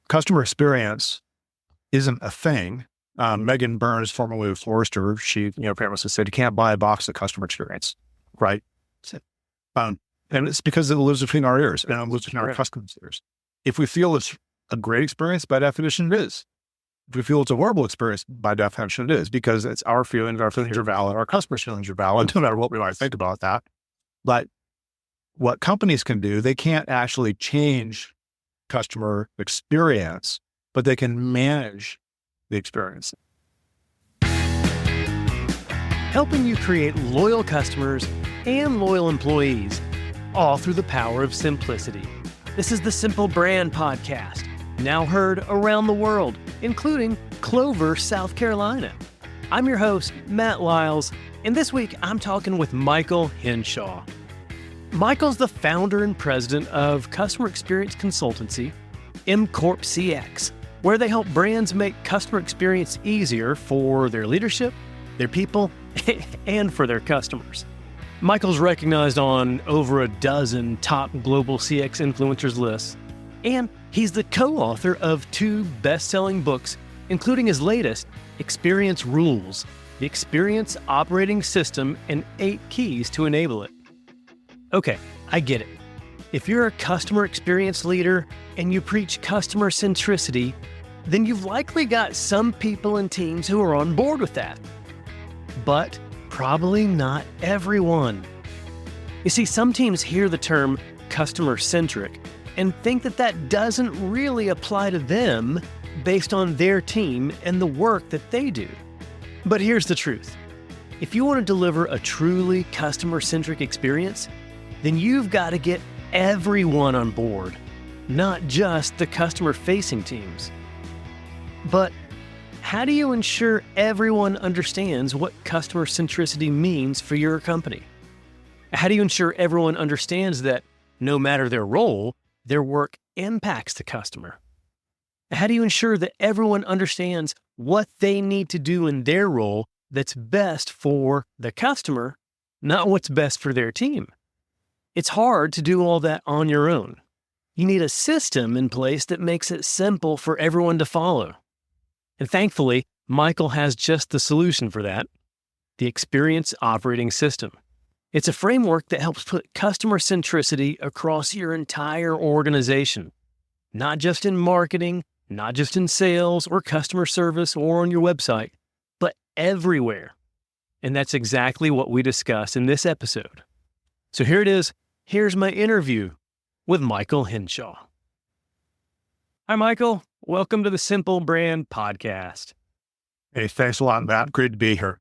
customer experience isn't a thing. Megan Burns, formerly of Forrester, she, famously said, you can't buy a box of customer experience, right? And it's because it lives between our ears and it lives between our customers' ears. If we feel it's a great experience, by definition, it is. If we feel it's a horrible experience, by definition, it is, because it's our feelings are valid, our customers' feelings are valid, no matter what we might think about that. But what companies can do, they can't actually change customer experience, but they can manage the experience. Helping you create loyal customers and loyal employees, all through the power of simplicity. This is the Simple Brand Podcast, now heard around the world, including Clover, South Carolina. I'm your host, Matt Lyles, and this week I'm talking with Michael Hinshaw. Michael's the founder and president of customer experience consultancy, McorpCX, where they help brands make customer experience easier for their leadership, their people, and for their customers. Michael's recognized on over a dozen top global CX influencers lists, and he's the co-author of 2 best-selling books, including his latest, Experience Rules, the Experience Operating System and 8 Keys to Enable It. Okay, I get it. If you're a customer experience leader and you preach customer centricity, then you've likely got some people and teams who are on board with that. But probably not everyone. You see, some teams hear the term customer-centric and think that that doesn't really apply to them based on their team and the work that they do. But here's the truth. If you want to deliver a truly customer-centric experience, then you've got to get everyone on board, not just the customer-facing teams. But how do you ensure everyone understands what customer centricity means for your company? How do you ensure everyone understands that no matter their role, their work impacts the customer? How do you ensure that everyone understands what they need to do in their role that's best for the customer, not what's best for their team? It's hard to do all that on your own. You need a system in place that makes it simple for everyone to follow. And thankfully, Michael has just the solution for that, the Experience Operating System. It's a framework that helps put customer centricity across your entire organization, not just in marketing, not just in sales or customer service or on your website, but everywhere. And that's exactly what we discuss in this episode. So here it is. Here's my interview with Michael Hinshaw. Hi, Michael. Welcome to the Simple Brand Podcast. Hey, thanks a lot, Matt. Great to be here.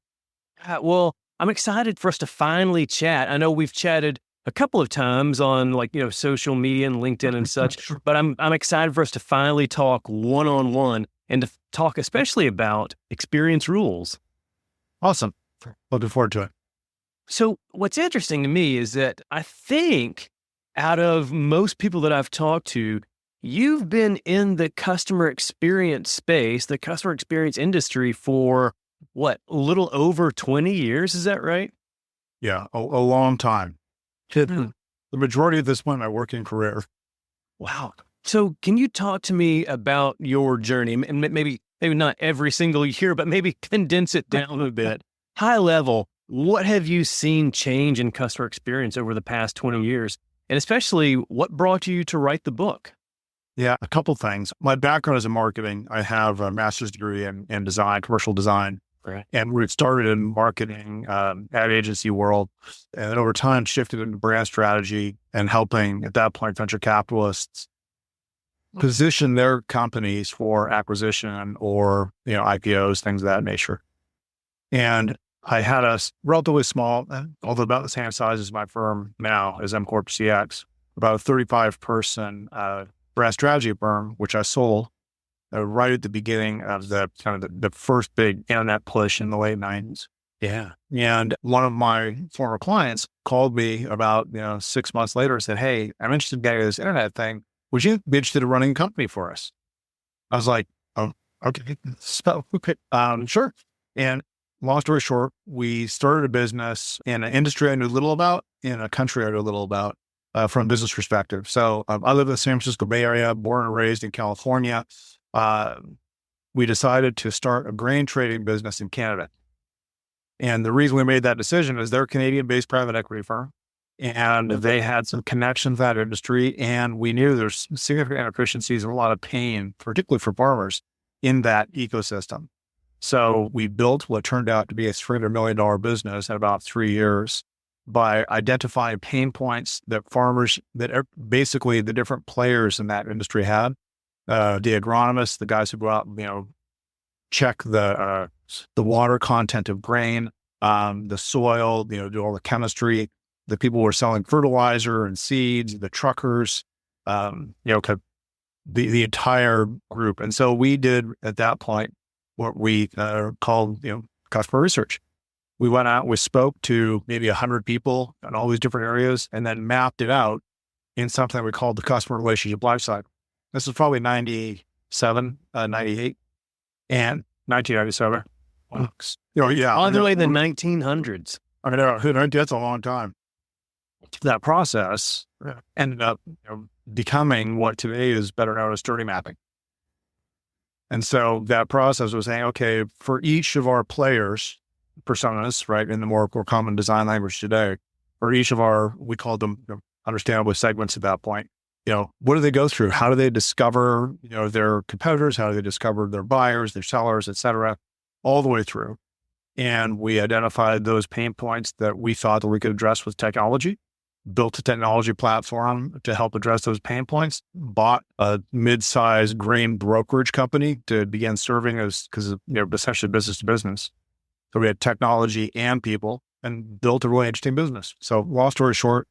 Well, I'm excited for us to finally chat. I know we've chatted a couple of times on social media and LinkedIn and such, but I'm excited for us to finally talk one-on-one and to talk especially about experience rules. Awesome. Looking forward to it. So what's interesting to me is that I think out of most people that I've talked to, you've been in the customer experience space, the customer experience industry for a little over 20 years. Is that right? Yeah, a long time. The majority of this point, my working career. Wow. So can you talk to me about your journey, and maybe not every single year, but maybe condense it down a bit. High level, what have you seen change in customer experience over the past 20 years? And especially, what brought you to write the book? Yeah, a couple things. My background is in marketing. I have a master's degree in design, commercial design. Right. And we started in marketing, ad agency world. And then over time shifted into brand strategy and helping, at that point, venture capitalists position their companies for acquisition or, IPOs, things of that nature. And I had a relatively small, although about the same size as my firm now, as McorpCX, about a 35-person brand strategy firm, which I sold right at the beginning of the first big internet push in the late 90s. Yeah. And one of my former clients called me about 6 months later and said, "Hey, I'm interested in getting this internet thing. Would you be interested in running a company for us?" I was like, "Oh, okay." So, sure. And long story short, we started a business in an industry I knew little about, in a country I knew little about. from a business perspective. So I live in the San Francisco Bay Area, born and raised in California. We decided to start a grain trading business in Canada. And the reason we made that decision is they're a Canadian-based private equity firm, and they had some connections to that industry. And we knew there's significant inefficiencies and a lot of pain, particularly for farmers, in that ecosystem. So we built what turned out to be a $300 million business in about 3 years by identifying pain points that farmers, that are basically the different players in that industry had. The agronomists, the guys who go out and, check the water content of grain, the soil, do all the chemistry, the people who are selling fertilizer and seeds, the truckers, the entire group. And so we did at that point what we called, customer research. We went out, we spoke to maybe 100 people in all these different areas, and then mapped it out in something we called the customer relationship lifecycle. This was probably 97, 98. And 1997. All the way in the 1900s. I know, that's a long time. That process ended up becoming what today is better known as dirty mapping. And so that process was saying, okay, for each of our players, personas, right, in the more common design language today, for each of our, we called them understandable segments at that point, what do they go through? How do they discover, their competitors? How do they discover their buyers, their sellers, et cetera, all the way through? And we identified those pain points that we thought that we could address with technology, built a technology platform to help address those pain points, bought a mid-sized grain brokerage company to begin serving as, because essentially business to business. So we had technology and people and built a really interesting business. So long story short,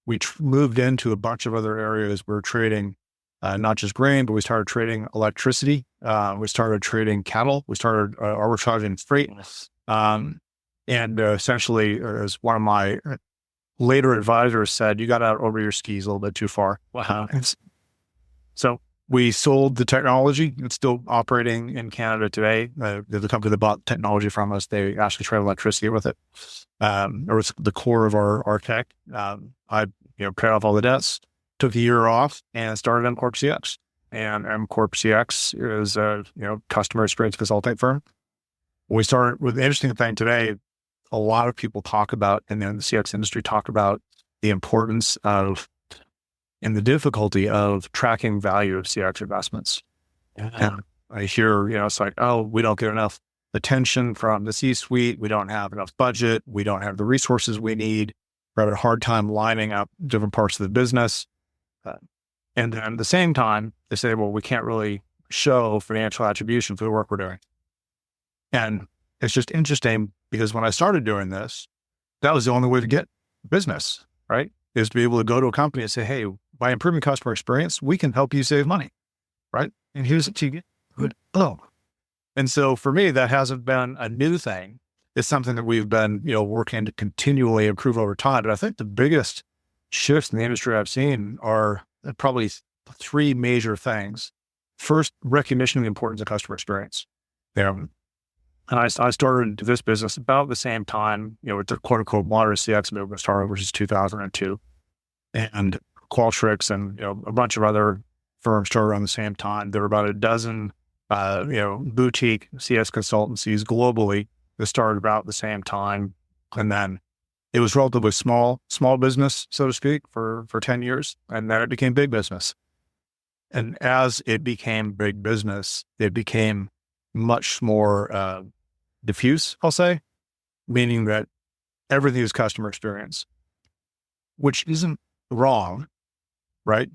we moved into a bunch of other areas. We were trading not just grain, but we started trading electricity. We started trading cattle. We started arbitraging freight. And essentially, as one of my later advisors said, you got out over your skis a little bit too far. Wow. So we sold the technology. It's still operating in Canada today. The company that bought technology from us, they actually trade electricity with it. It was the core of our tech. I paid off all the debts, took a year off, and started McorpCX. And McorpCX is a customer experience consulting firm. We started with the interesting thing today. A lot of people talk about, and then the CX industry talk about the importance of and the difficulty of tracking value of CX investments. Yeah. And I hear, it's like, oh, we don't get enough attention from the C-suite. We don't have enough budget. We don't have the resources we need. We're having a hard time lining up different parts of the business. And then at the same time, they say, well, we can't really show financial attribution for the work we're doing. And it's just interesting because when I started doing this, that was the only way to get business, right? Is to be able to go to a company and say, hey, by improving customer experience, we can help you save money, right? And here's what you get. Oh. And so for me, that hasn't been a new thing. It's something that we've been, working to continually improve over time. But I think the biggest shifts in the industry I've seen are probably three major things. First, recognition of the importance of customer experience. And I started this business about the same time, with the quote unquote modern CX movement started, which is 2002. And Qualtrics and, a bunch of other firms started around the same time. There were about a dozen, boutique CS consultancies globally that started about the same time. And then it was relatively small business, so to speak, for 10 years. And then it became big business. And as it became big business, it became much more diffuse, I'll say, meaning that everything is customer experience, which isn't wrong, right?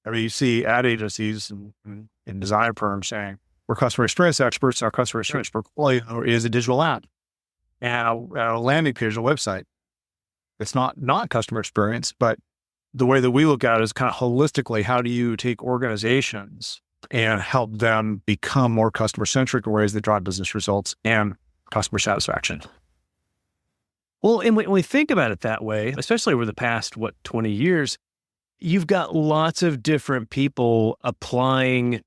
I mean, you see ad agencies and design firms saying, we're customer experience experts, and our customer experience portfolio is a digital ad and a landing page, a website. It's not customer experience, but the way that we look at it is kind of holistically, how do you take organizations and help them become more customer-centric in ways that drive business results and customer satisfaction? Well, and when we think about it that way, especially over the past, 20 years, you've got lots of different people applying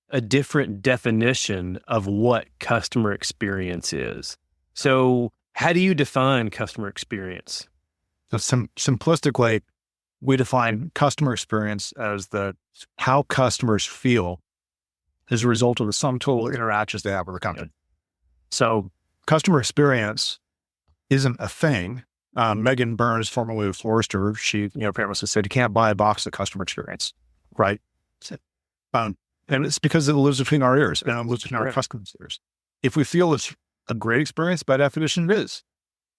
a different definition of what customer experience is. So how do you define customer experience? So simplistically, we define customer experience as how customers feel as a result of the sum total interactions they have with the company. So customer experience isn't a thing. Megan Burns, formerly of Forrester, she, famously said, you can't buy a box of customer experience, right? And it's because it lives between our ears and it lives between our customers' ears. If we feel it's a great experience, by definition, it is.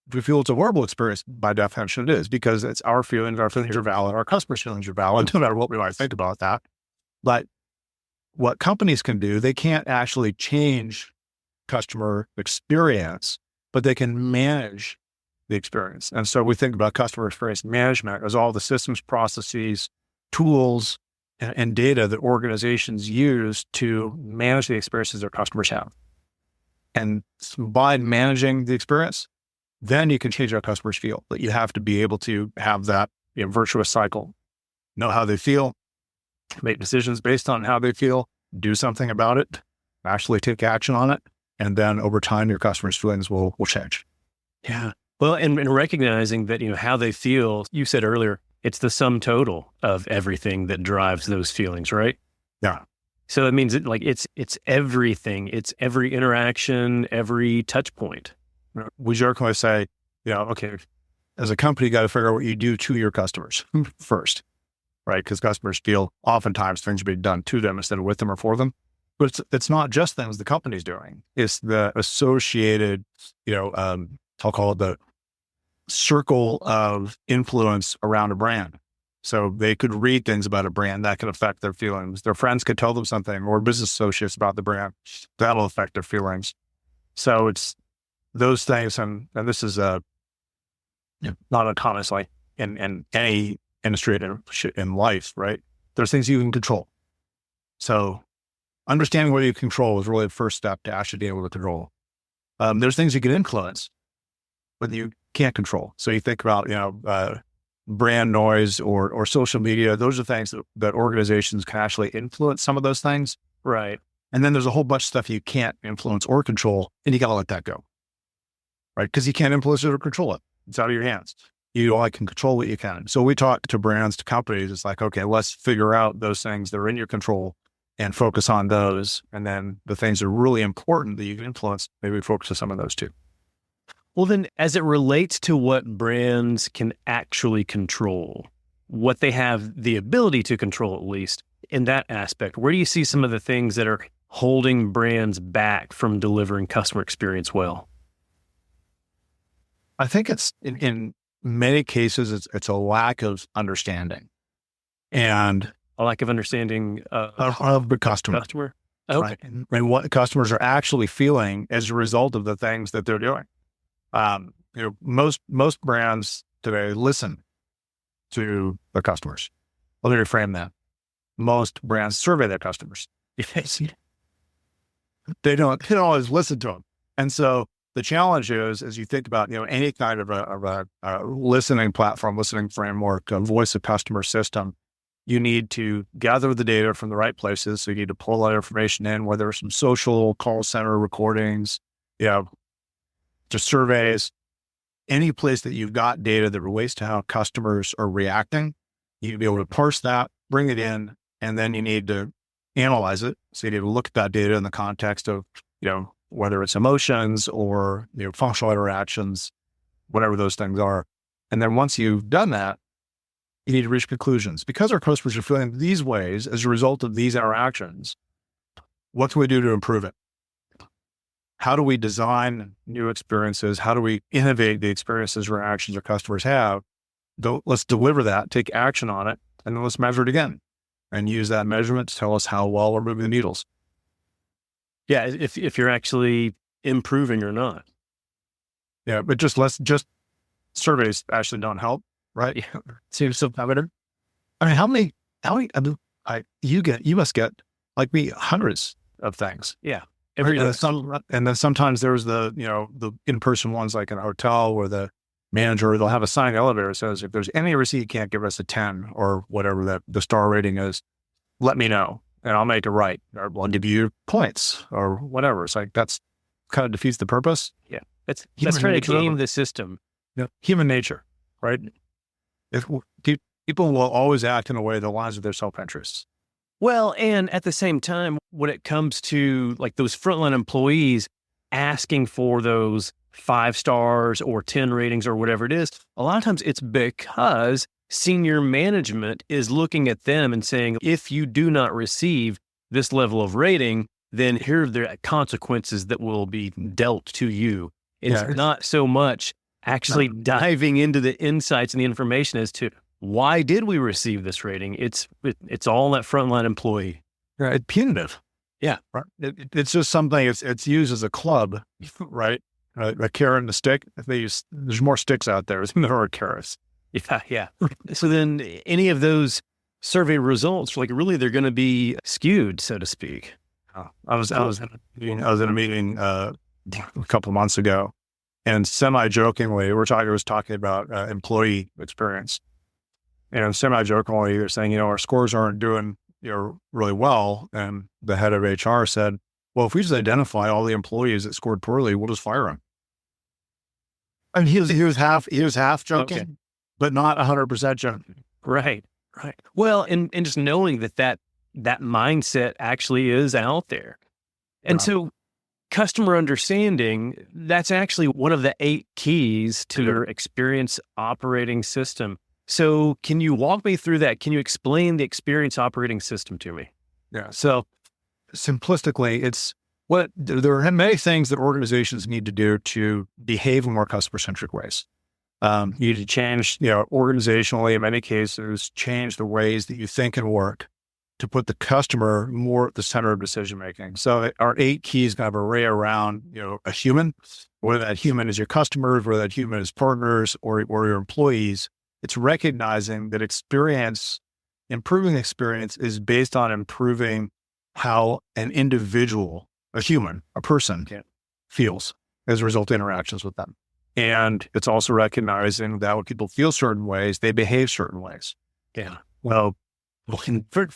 If we feel it's a horrible experience, by definition, it is, because it's our feelings are valid, our customers' feelings are valid, no matter what we might think about that. But what companies can do, they can't actually change customer experience, but they can manage the experience. And so we think about customer experience management as all the systems, processes, tools, and data that organizations use to manage the experiences their customers have. And by managing the experience, then you can change how customers feel. But you have to be able to have that virtuous cycle, know how they feel, make decisions based on how they feel, do something about it, actually take action on it. And then over time, your customers' feelings will change. Yeah. Well, and recognizing that, how they feel, you said earlier, it's the sum total of everything that drives those feelings, right? Yeah. So it means it's everything. It's every interaction, every touch point. We jokingly say, okay, as a company, you got to figure out what you do to your customers first, right? Because customers feel oftentimes things are being done to them instead of with them or for them. But it's not just things the company's doing. It's the associated, I'll call it the circle of influence around a brand. So they could read things about a brand that could affect their feelings. Their friends could tell them something, or business associates about the brand. That'll affect their feelings. So it's those things, and this is not uncommon, like in any industry in life, right? There's things you can control. So understanding what you control is really the first step to actually be able to control. There's things you can influence, but you can't control. So you think about, brand noise or social media. Those are things that organizations can actually influence some of those things. Right. And then there's a whole bunch of stuff you can't influence or control, and you got to let that go. Right. Because you can't influence it or control it. It's out of your hands. You only can control what you can. So we talk to brands, to companies. It's like, okay, let's figure out those things that are in your control and focus on those. And then the things that are really important that you can influence, maybe focus on some of those too. Well, then, as it relates to what brands can actually control, what they have the ability to control, at least in that aspect, where do you see some of the things that are holding brands back from delivering customer experience well? I think it's in many cases, it's a lack of understanding and a lack of understanding of the customer. Okay. Right? And what customers are actually feeling as a result of the things that they're doing. Most brands today listen to their customers. Let me reframe that. Most brands survey their customers. They don't always listen to them. And so the challenge is, as you think about, any kind of a listening platform, listening framework, a voice of customer system, you need to gather the data from the right places. So you need to pull that information in, whether it's some social call center recordings, just surveys, any place that you've got data that relates to how customers are reacting. You need to be able to parse that, bring it in, and then you need to analyze it. So you need to look at that data in the context of, whether it's emotions or, functional interactions, whatever those things are. And then once you've done that, you need to reach conclusions. Because our customers are feeling these ways as a result of these interactions, what can we do to improve it? How do we design new experiences? How do we innovate the experiences or actions our customers have? Let's deliver that, take action on it, and then let's measure it again and use that measurement to tell us how well we're moving the needles. Yeah, if you're actually improving or not. Yeah, but just surveys actually don't help, right? Yeah. Seems so evident. I mean, how many, you must get like me hundreds of things. Yeah. And then sometimes there's the in-person ones, like in a hotel where the manager, they'll have a sign in the elevator that says, if there's any receipt you can't give us a 10 or whatever that the star rating is, let me know and I'll make it right. Or I'll give you points or whatever. It's like, that's kind of defeats the purpose. Yeah. That's trying to game the system. Human nature, right? People will always act in a way that aligns with their self-interests. Well, and at the same time, when it comes to like those frontline employees asking for those 5 stars or 10 ratings or whatever it is, a lot of times it's because senior management is looking at them and saying, if you do not receive this level of rating, then here are the consequences that will be dealt to you. It's not so much actually diving into the insights and the information as to why did we receive this rating. It's all that frontline employee. Right. It's punitive. Yeah. Right. It's just something, it's used as a club, right? A carrot and a stick. There's more sticks out there than there are carrots. Yeah. So then any of those survey results, like really they're going to be skewed, so to speak. I was in a meeting a couple of months ago, and semi-jokingly, I was talking about employee experience. And semi-jokingly, they're saying, our scores aren't doing really well. And the head of HR said, well, if we just identify all the employees that scored poorly, we'll just fire them. And he was half joking, but not 100% joking. Right. Well, and just knowing that mindset actually is out there. And so customer understanding, that's actually one of the 8 keys to their experience operating system. So can you walk me through that? Can you explain the experience operating system to me? Yeah. So simplistically, there are many things that organizations need to do to behave in more customer-centric ways. You need to change, organizationally, in many cases, change the ways that you think and work to put the customer more at the center of decision-making. So our 8 keys kind of array around, a human, whether that human is your customers, whether that human is partners or your employees. It's recognizing that improving experience is based on improving how an individual, a human, a person feels as a result of interactions with them. And it's also recognizing that when people feel certain ways, they behave certain ways. Yeah. Well, for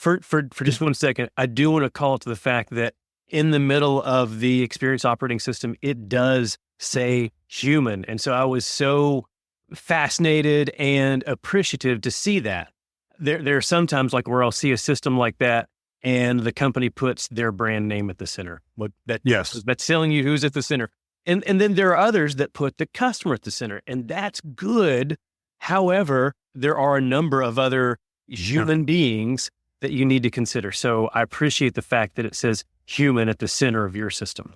just 1 second, I do want to call it to the fact that in the middle of the experience operating system, it does say human. And so I was so fascinated and appreciative to see that. There are sometimes like where I'll see a system like that and the company puts their brand name at the center. That's telling you who's at the center. And then there are others that put the customer at the center, and that's good. However, there are a number of other human beings that you need to consider. So I appreciate the fact that it says human at the center of your system.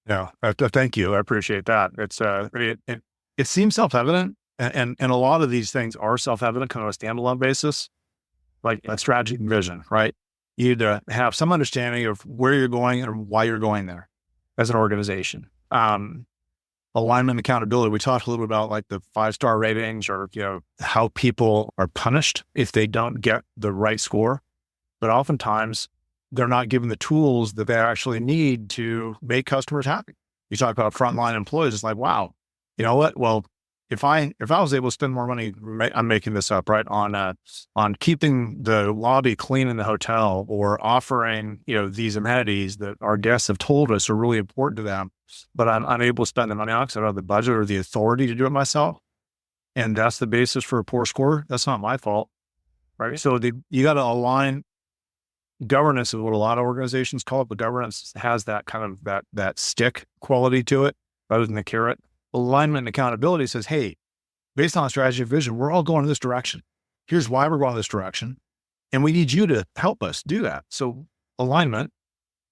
Yeah. Thank you. I appreciate that. It seems self-evident. And a lot of these things are self-evident kind of a standalone basis, like a strategy and vision, right? You need to have some understanding of where you're going and why you're going there as an organization. Alignment and accountability. We talked a little bit about like the 5-star ratings or, how people are punished if they don't get the right score. But oftentimes they're not given the tools that they actually need to make customers happy. You talk about frontline employees. It's like, wow, you know what? Well, if I was able to spend more money, I'm making this up, right? On keeping the lobby clean in the hotel or offering, these amenities that our guests have told us are really important to them, but I'm unable to spend the money on because I don't have the budget or the authority to do it myself. And that's the basis for a poor score. That's not my fault, right? So you got to align. Governance is what a lot of organizations call it, but governance has that kind of that stick quality to it rather than the carrot. Alignment and accountability says, hey, based on strategy and vision, we're all going in this direction. Here's why we're going this direction. And we need you to help us do that. So alignment,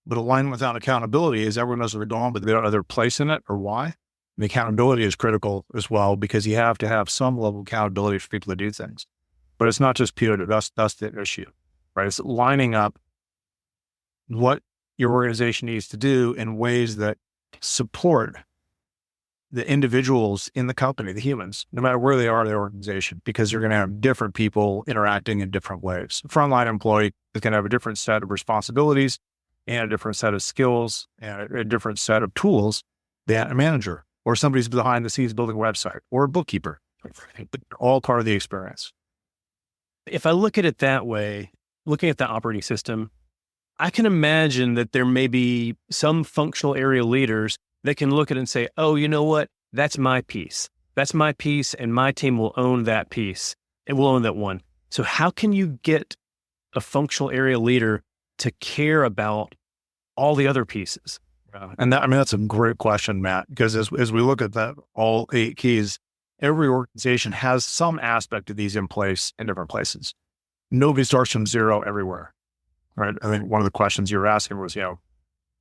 but alignment without accountability is everyone knows where they're going, but they don't know their place in it or why. And accountability is critical as well, because you have to have some level of accountability for people to do things. But it's not just punitive. That's the issue, right? It's lining up what your organization needs to do in ways that support the individuals in the company, the humans, no matter where they are in the organization, because you're going to have different people interacting in different ways. A frontline employee is going to have a different set of responsibilities and a different set of skills and a different set of tools than a manager or somebody's behind the scenes building a website or a bookkeeper. But all part of the experience. If I look at it that way, looking at the operating system, I can imagine that there may be some functional area leaders that can look at it and say, oh, you know what? That's my piece. That's my piece, and my team will own that piece. And we'll own that one. So how can you get a functional area leader to care about all the other pieces? And that's a great question, Matt, because as we look at that, all 8 keys, every organization has some aspect of these in place in different places. Nobody starts from zero everywhere, right? I think one of the questions you were asking was,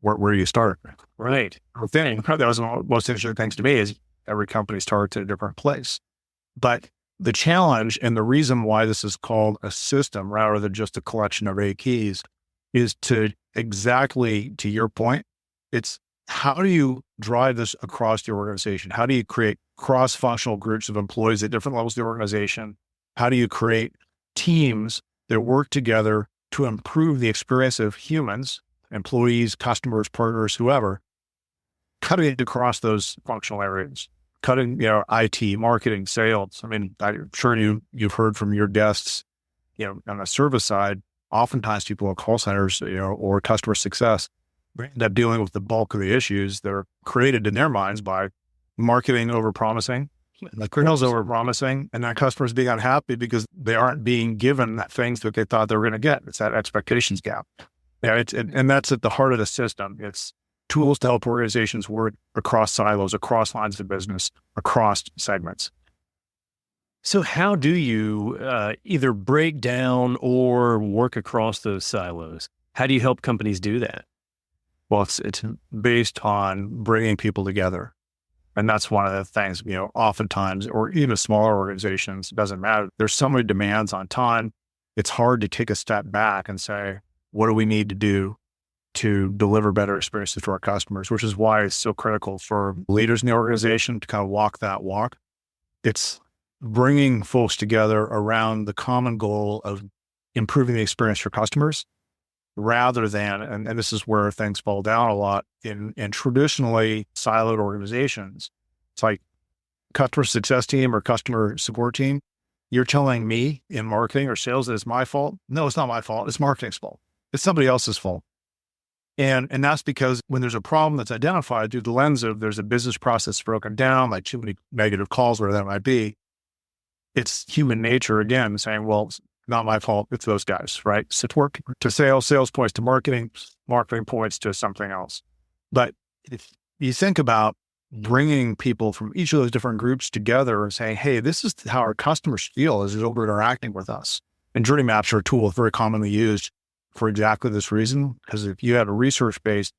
where do you start? Right. The thing that was one of the most interesting things to me is every company starts at a different place. But the challenge and the reason why this is called a system rather than just a collection of 8 keys is to exactly to your point, it's how do you drive this across the organization? How do you create cross-functional groups of employees at different levels of the organization? How do you create teams that work together to improve the experience of humans, employees, customers, partners, whoever, cutting it across those functional areas, cutting, IT, marketing, sales. I mean, I'm sure you've heard from your guests, on the service side, oftentimes people in call centers, or customer success, end up dealing with the bulk of the issues that are created in their minds by marketing over-promising, the criminals over-promising, and then customers being unhappy because they aren't being given that things that they thought they were going to get. It's that expectations gap. And that's at the heart of the system. It's tools to help organizations work across silos, across lines of business, across segments. So how do you either break down or work across those silos? How do you help companies do that? Well, it's based on bringing people together. And that's one of the things, oftentimes, or even smaller organizations, it doesn't matter. There's so many demands on time. It's hard to take a step back and say, what do we need to do to deliver better experiences to our customers, which is why it's so critical for leaders in the organization to kind of walk that walk. It's bringing folks together around the common goal of improving the experience for customers rather than, and this is where things fall down a lot in traditionally siloed organizations. It's like customer success team or customer support team. You're telling me in marketing or sales that it's my fault? No, it's not my fault. It's marketing's fault. It's somebody else's fault. And that's because when there's a problem that's identified through the lens of there's a business process broken down, like too many negative calls, whatever that might be, it's human nature again saying, well, it's not my fault. It's those guys, right? Support to sales points to marketing points to something else. But if you think about bringing people from each of those different groups together and saying, hey, this is how our customers feel as they're interacting with us. And journey maps are a tool very commonly used for exactly this reason, because if you had a research-based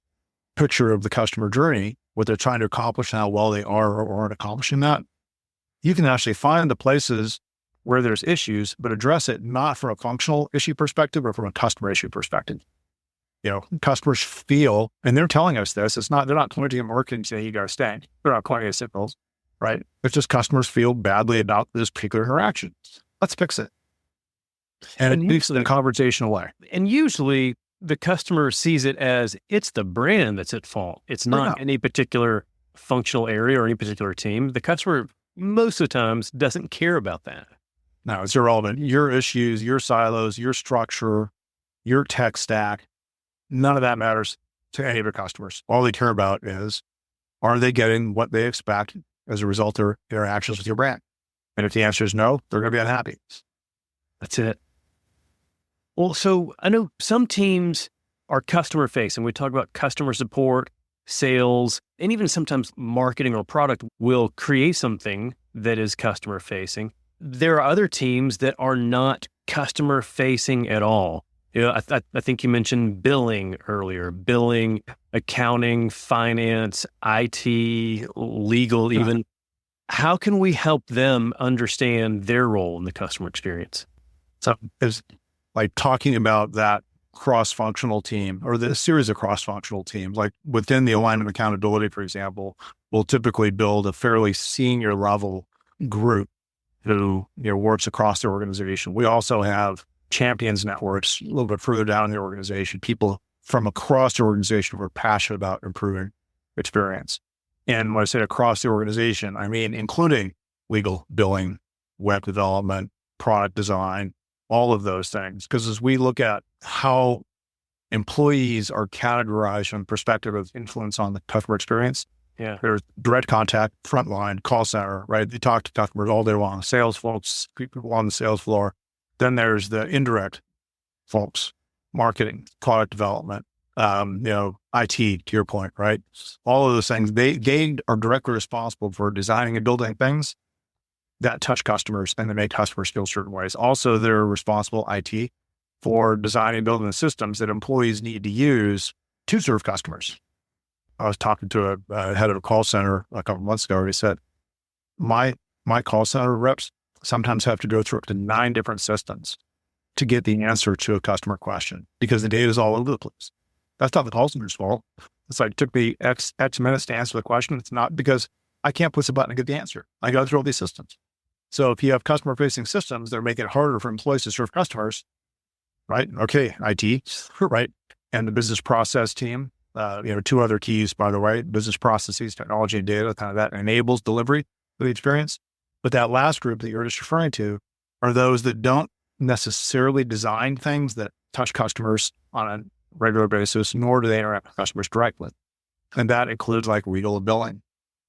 picture of the customer journey, what they're trying to accomplish and how well they are or aren't accomplishing that, you can actually find the places where there's issues, but address it not from a functional issue perspective, but from a customer issue perspective. Customers feel, and they're telling us this, they're not pointing at marketing saying you got to stay. They're not pointing at signals, right? It's just customers feel badly about this particular interaction. Let's fix it. And it leads the conversation away. And usually the customer sees it as it's the brand that's at fault. It's not any particular functional area or any particular team. The customer most of the times doesn't care about that. No, it's irrelevant. Your issues, your silos, your structure, your tech stack, none of that matters to any of your customers. All they care about is, are they getting what they expect as a result of their interactions with your brand? And if the answer is no, they're going to be unhappy. That's it. Well, so I know some teams are customer facing. We talk about customer support, sales, and even sometimes marketing or product will create something that is customer facing. There are other teams that are not customer facing at all. I think you mentioned billing earlier, billing, accounting, finance, IT, legal, even. How can we help them understand their role in the customer experience? So it's like talking about that cross-functional team or the series of cross-functional teams, like within the alignment accountability, for example, we'll typically build a fairly senior level group who works across the organization. We also have champions networks a little bit further down in the organization, people from across the organization who are passionate about improving experience. And when I say across the organization, I mean including legal, billing, web development, product design, all of those things. Because as we look at how employees are categorized from the perspective of influence on the customer experience, there's direct contact, frontline, call center, right? They talk to customers all day long, sales folks, people on the sales floor, Then there's the indirect folks, marketing, product development, IT, to your point, right? All of those things, they are directly responsible for designing and building things that touch customers and that make customers feel certain ways. Also, they're responsible, IT, for designing and building the systems that employees need to use to serve customers. I was talking to a head of a call center a couple months ago, and he said, my call center reps sometimes have to go through up to 9 different systems to get the answer to a customer question because the data is all over the place. That's not the call center's fault. It's like, it took me X minutes to answer the question. It's not because I can't push a button and get the answer. I go through all these systems. So if you have customer facing systems that are making it harder for employees to serve customers, right? Okay, IT, right? And the business process team, 2 other keys, by the way, business processes, technology and data, kind of that enables delivery of the experience. But that last group that you're just referring to are those that don't necessarily design things that touch customers on a regular basis, nor do they interact with customers directly. And that includes like legal and billing.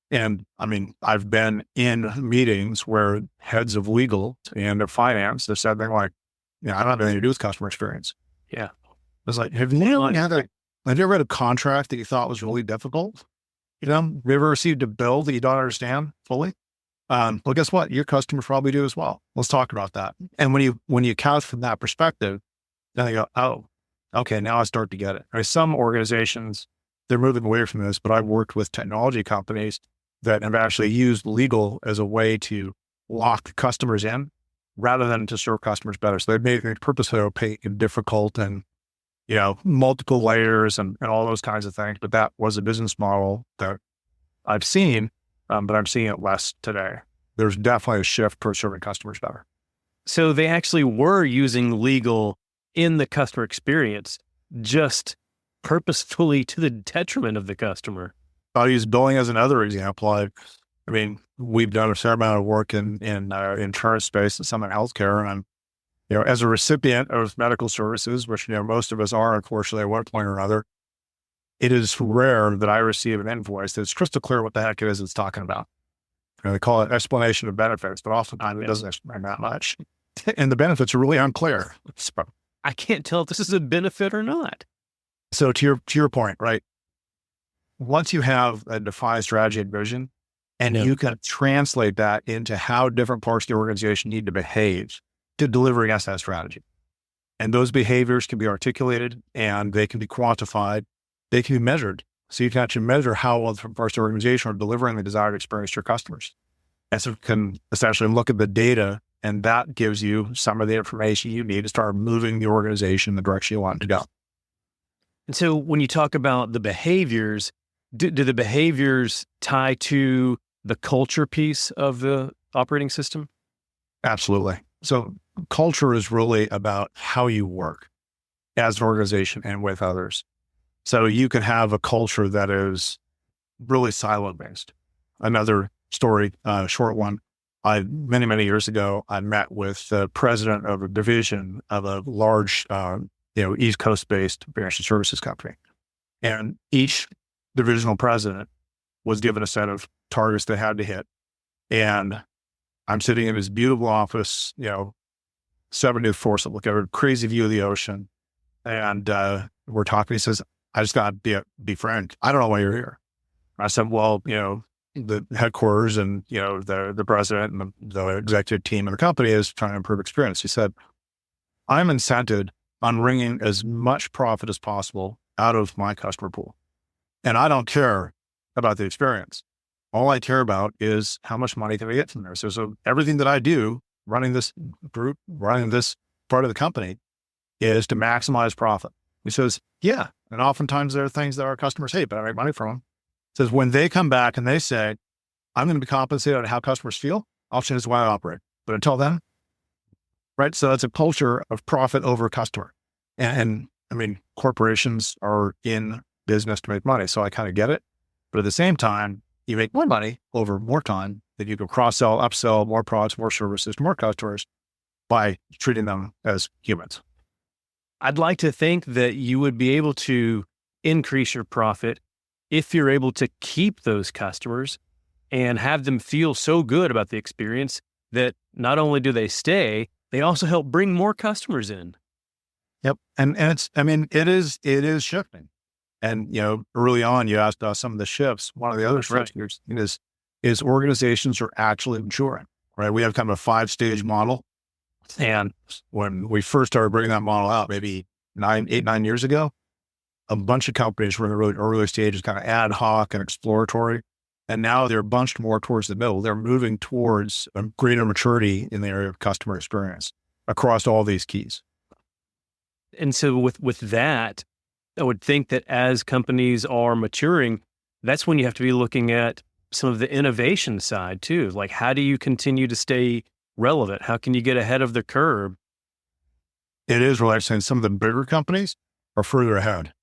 And I mean, I've been in meetings where heads of legal and of finance have said things like, I don't have anything to do with customer experience. Yeah. It's like, have you ever read a contract that you thought was really difficult? Have you ever received a bill that you don't understand fully? Well, guess what? Your customers probably do as well. Let's talk about that. And when you couch from that perspective, then you go, oh, okay, now I start to get it. Right? Some organizations, they're moving away from this, but I've worked with technology companies that have actually used legal as a way to lock customers in rather than to serve customers better. So they've made it purposely opaque and difficult and, multiple layers and all those kinds of things. But that was a business model that I've seen, but I'm seeing it less today. There's definitely a shift towards serving customers better. So they actually were using legal in the customer experience, just purposefully to the detriment of the customer. I'll use billing as another example. We've done a fair amount of work in insurance space and some in healthcare. And I'm, as a recipient of medical services, which, most of us are, unfortunately, at one point or another, it is rare that I receive an invoice that's crystal clear what the heck it is it's talking about. They call it explanation of benefits, but oftentimes it doesn't explain that much. And the benefits are really unclear. I can't tell if this is a benefit or not. So to your point, right? Once you have a defined strategy and vision, and you can translate that into how different parts of the organization need to behave to deliver against that strategy. And those behaviors can be articulated and they can be quantified. They can be measured. So you can actually measure how well different parts of the organization are delivering the desired experience to your customers. And so you can essentially look at the data, and that gives you some of the information you need to start moving the organization in the direction you want it to go. And so when you talk about the behaviors, do the behaviors tie to the culture piece of the operating system? Absolutely. So culture is really about how you work as an organization and with others. So you can have a culture that is really silo-based. Another story, short one. Many years ago, I met with the president of a division of a large, East Coast-based financial services company. And each divisional president was given a set of targets they had to hit. And I'm sitting in this beautiful office, 70th floor, so look at a crazy view of the ocean. And we're talking. He says, I just got to be frank. I don't know why you're here. I said, well, the headquarters and, the president and the executive team of the company is trying to improve experience. He said, I'm incented on wringing as much profit as possible out of my customer pool. And I don't care about the experience. All I care about is how much money can we get from there. So everything that I do running this group, running this part of the company is to maximize profit. He says, yeah. And oftentimes there are things that our customers hate, but I make money from them. He says, when they come back and they say, I'm going to be compensated on how customers feel, I'll change the way I operate. But until then, right? So that's a culture of profit over customer. And corporations are in business to make money. So I kind of get it. But at the same time, you make more money over more time that you can cross-sell, upsell more products, more services to more customers by treating them as humans. I'd like to think that you would be able to increase your profit if you're able to keep those customers and have them feel so good about the experience that not only do they stay, they also help bring more customers in. Yep. And it is shifting. And, early on, you asked some of the shifts. One of the other shifts is organizations are actually maturing, right? We have kind of a 5-stage model. And when we first started bringing that model out, maybe 9 years ago, a bunch of companies were in the really early stages, kind of ad hoc and exploratory. And now they're bunched more towards the middle. They're moving towards a greater maturity in the area of customer experience across all these keys. And so with that, I would think that as companies are maturing, that's when you have to be looking at some of the innovation side too. Like, how do you continue to stay relevant? How can you get ahead of the curve? It is really saying some of the bigger companies are further ahead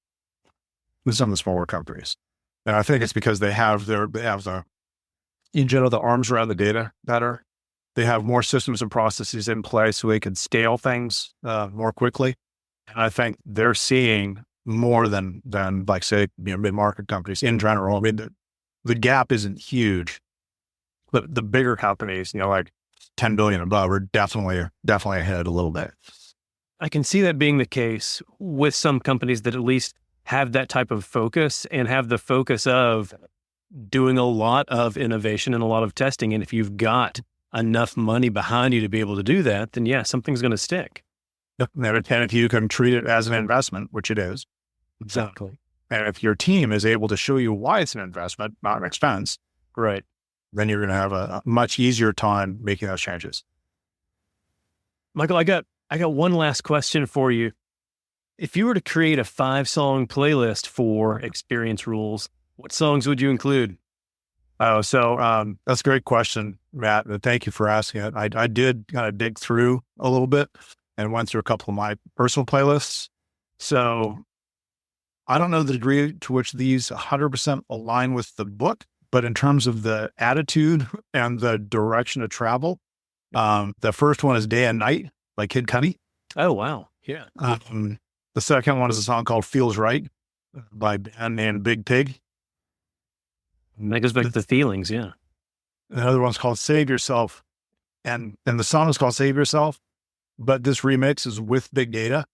than some of the smaller companies. And I think it's because they have in general, the arms around the data better. They have more systems and processes in place so they can scale things more quickly. And I think they're seeing more than like, say, mid-market companies in general. I mean, the gap isn't huge, but the bigger companies, like 10 billion above, are definitely ahead a little bit. I can see that being the case with some companies that at least have that type of focus and have the focus of doing a lot of innovation and a lot of testing. And if you've got enough money behind you to be able to do that, then yeah, something's going to stick. And if you can treat it as an investment, which it is. Exactly. And if your team is able to show you why it's an investment, not an expense, right, then you're going to have a much easier time making those changes. Michael, I got one last question for you. If you were to create a 5-song playlist for Experience Rules, what songs would you include? That's a great question, Matt. And thank you for asking it. I did kind of dig through a little bit and went through a couple of my personal playlists. So I don't know the degree to which these 100% align with the book, but in terms of the attitude and the direction of travel, the first one is Day and Night by Kid Cudi. Oh, wow. Yeah. The second one is a song called Feels Right by a band named Big Pig. That goes back to the feelings, yeah. Another one's called Save Yourself. And the song is called Save Yourself, but this remix is with Big Data.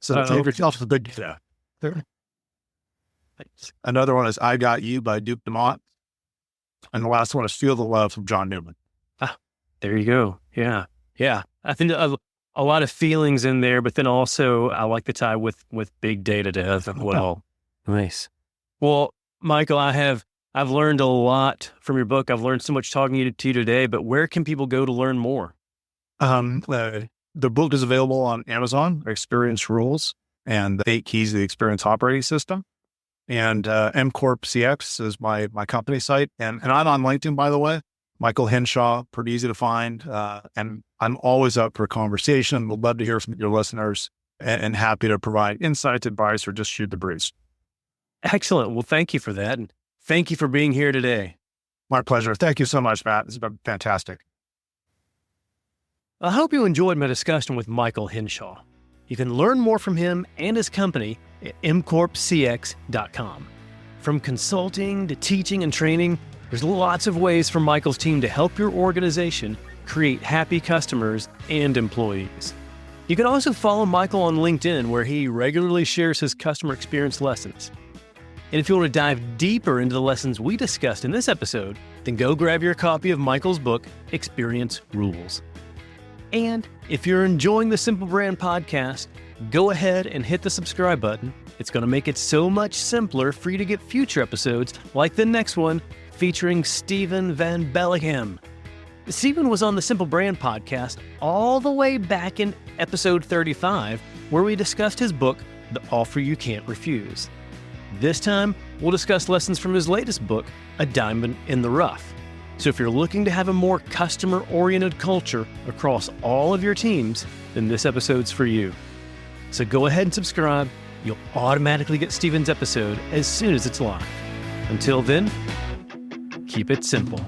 So Save Yourself is Big Data. Another one is I Got You by Duke Dumont. And the last one is Feel the Love from John Newman. There you go. Yeah. Yeah. I think a lot of feelings in there, but then also I like the tie with Big Data to as well. Nice. Well, Michael, I've learned a lot from your book. I've learned so much talking to you today, but where can people go to learn more? The book is available on Amazon, Experience Rules, and the 8 Keys of the Experience Operating System. And McorpCX is my company site. And I'm on LinkedIn, by the way. Michael Hinshaw, pretty easy to find. And I'm always up for a conversation. Would love to hear from your listeners and happy to provide insights, advice, or just shoot the breeze. Excellent. Well, thank you for that. And thank you for being here today. My pleasure. Thank you so much, Matt. This has been fantastic. I hope you enjoyed my discussion with Michael Hinshaw. You can learn more from him and his company at McorpCX.com. From consulting to teaching and training, there's lots of ways for Michael's team to help your organization create happy customers and employees. You can also follow Michael on LinkedIn, where he regularly shares his customer experience lessons. And if you want to dive deeper into the lessons we discussed in this episode, then go grab your copy of Michael's book, Experience Rules. And if you're enjoying the Simple Brand podcast, go ahead and hit the subscribe button. It's going to make it so much simpler for you to get future episodes like the next one featuring Stephen Van Bellingham. Stephen was on the Simple Brand podcast all the way back in episode 35, where we discussed his book, The Offer You Can't Refuse. This time, we'll discuss lessons from his latest book, A Diamond in the Rough. So if you're looking to have a more customer-oriented culture across all of your teams, then this episode's for you. So go ahead and subscribe. You'll automatically get Stephen's episode as soon as it's live. Until then, keep it simple.